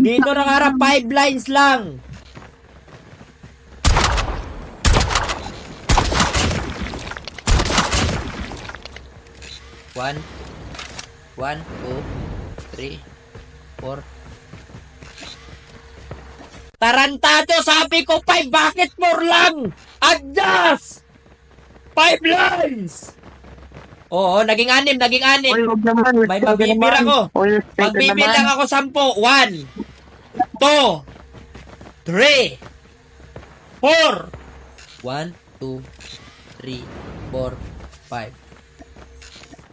Dito nakaharap, 5 lines lang. One, 2, 3, 4. Tarantado, sabi ko 5, bakit 4 lang? Adjust! 5 lines! Oo, naging 6. Oy, huwag naman. May mabibira ko. Oy, Magbibilang ako 10. 1, 2, 3, 4. 1, 2, 3, 4, 5.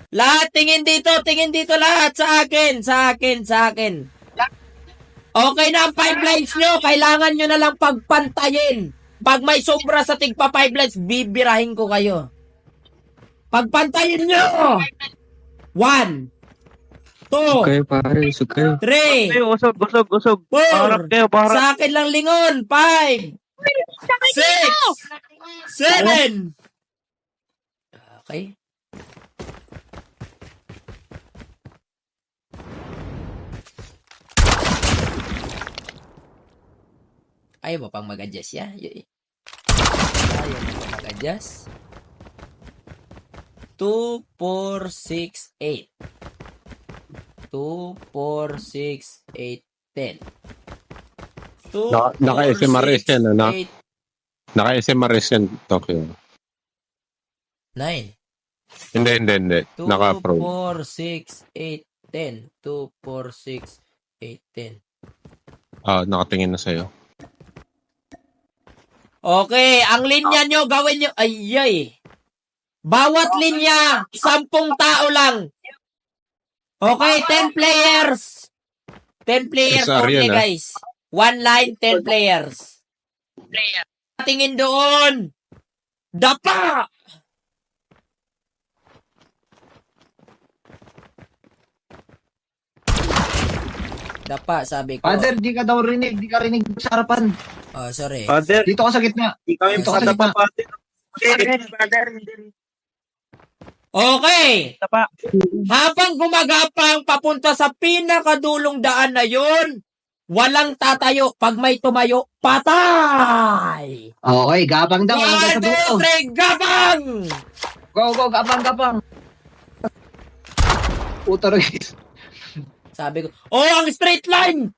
Lahat, tingin dito lahat. Sa akin. Okay na ang 5 lines nyo. Kailangan nyo na lang pagpantayin. Pag may sobra sa tigpa 5 lines, bibirahin ko kayo. Pagpantayin nyo! 1, 2, Kayo pare, usog kayo. 3, Kayo, usog. 4. Paharap kayo, paharap. Sa akin lang lingon. 5, 6, 7. Okay. Ayaw mo pang mag-adjust, ya? Ayaw mo pang mag-adjust. 2, 4, 6, 8. 2, 4, 6, 8, 10. 2, Naka-SMRS yan, ano? 8, Naka-SMRS yan, Tokyo. 9. Hindi. 2, Naka-approve. 4, 6, 8, 10. 2, 4, 6, 8, 10. Nakatingin na sa'yo. Okay, ang linya nyo, gawin nyo, ayay. Bawat linya, 10 tao lang. Okay, 10 players. 10 players SR only, yan, ah. guys. 1 line, 10 players. Tingin doon. Dapa! Dapa, sabi ko. Father, di ka daw rinig. Di ka rinig sa harapan. Oh, sorry. Father, Dito ka sa gitna. di kami Dito ka sa makadapa, gitna. Father. Okay. Tapa. Habang gumagapang papunta sa pinakadulong daan na yun, walang tatayo. Pag may tumayo, patay! Okay, gapang daw. Hanggang 1, sa dulo. 2, 3, gapang! Go, gapang. Puta rin. Sabi ko, ang straight line!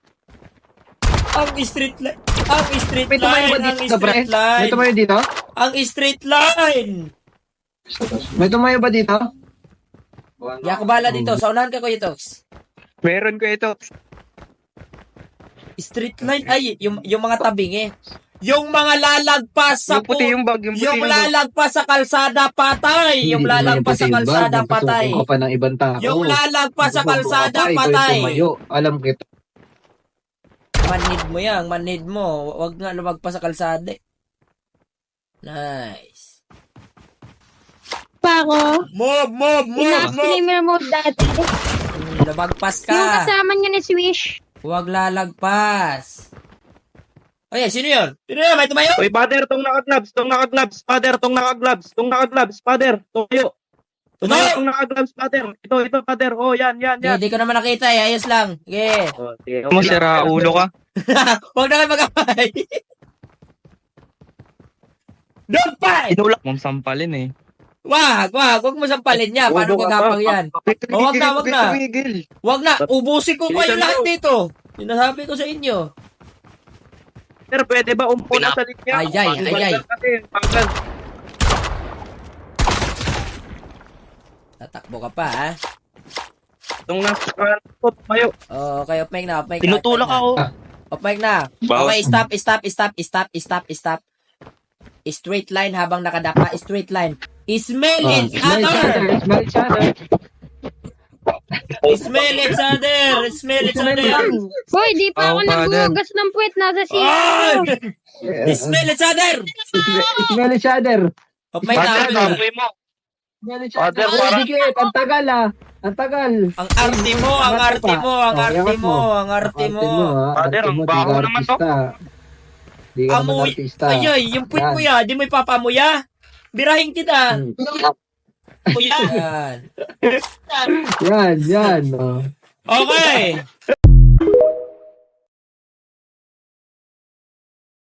Ang straight line! Ang straight May tumayo ba line! Ang dito, pre? straight May line! tumayo dito? Ang straight line! May tumayo ba dito? Di ako bala dito. Saunahan ka, Kuya Tox. Meron ko ito. Straight line, ay, yung mga tabing eh. Yung mga lalagpas sa Yung puti yung bag, yung puti yung yung bag. lalagpas sa kalsada, patay. Yung Hindi naman lalagpas sa puti yung bag. kalsada, Nagpasuko patay. ka pa ng ibang tao. Yung lalagpas sa Nagpasuko ka kalsada, pa, ikaw yung patay. tumayo. Alam kita. Manid mo yan, manid mo. Huwag nga lumagpas sa kalsada. Nice. Pa ako. Move. Ina-streamer mode dati. Lumagpas Yung ka. kasama niya ni Swish. Huwag lalagpas. Ay, sino yun? Sino yun? May tumayo? Oy, Father, tong naka-gloves. Father, tong naka-gloves. Father, tumayo. Tumayo tong naka-gloves, Father. Ito, Father. Oh, yan. Hindi ko naman nakita eh. Ayos lang. Okay. Oh, sige. Masira ulo ka. Huwag na kayo mag-apay. Don't fight! Inulak mong sampalin eh. Wag mo sampalin niya. Paano Bobo ka gagapang pa. yan? Oh, wag na. Tumigil. Wag na. Ubusin ko kayo Bilisan lahat mo. dito. Sinasabi ko sa inyo. Sir, pwede ba umpo na sa linya? Ayay. Kasi, panggal. Tatakbo ka pa, ha? Itong nasa tumayo. Oh, okay, off mic na. Tinutulak ako. Off mic na. Okay, stop. Straight line habang nakadapa. Straight line. Smell it, other! Smell it, other! Hoy, di pa ako Oh, father. naghugas ng puwet. Nasa Ay! siya. Smell it, other! Smell each other. Off mic na. Father, tapoy mo. Smell each Father, other. parang- Dikit. Ang tagal Ang tagal. Ang arte mo. Arte mo. Father, ang baho naman to. Di ka naman Amoy. artista. Ayay, yung puwit mo ya. Di mo ipapamuya. Birahin kita. Hmm. Yan. Yan. Oh. Okay.